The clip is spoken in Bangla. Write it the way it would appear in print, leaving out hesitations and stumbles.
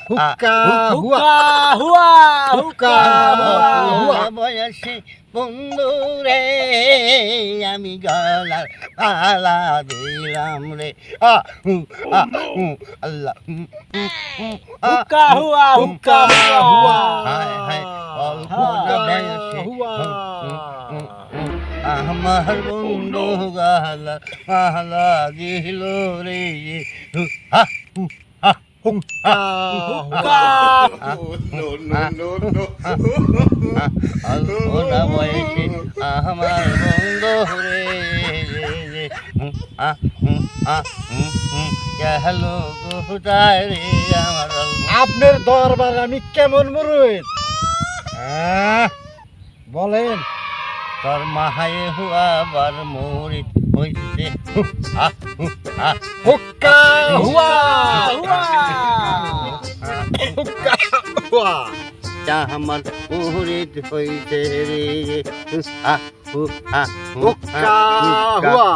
হুক্কা হুয়া হুয়া হুক্কা হুয়া বয়সে বন্ধু রে আমি গলার মালা দিলাম রে আল্লাহ হুক্কা হুয়া হুক্কা হুয়া হায় হায় অল্প বয়সে হুয়া আমার বন্ধু গালা মালা দিল রে হা হুক্কা হুক্কা অল্প বয়সে আমার বন্ধু রে হ্যালো কোথায় রে আমার আপনার দরবার আমি কেমন মুরুদ বলেন তোর মাহায় হুয়াবার মরিত হইছে হুক্কা হুয়া হুয়া হুক্কা হুয়া আমার মরিত হইছে রে হুক্কা হুয়া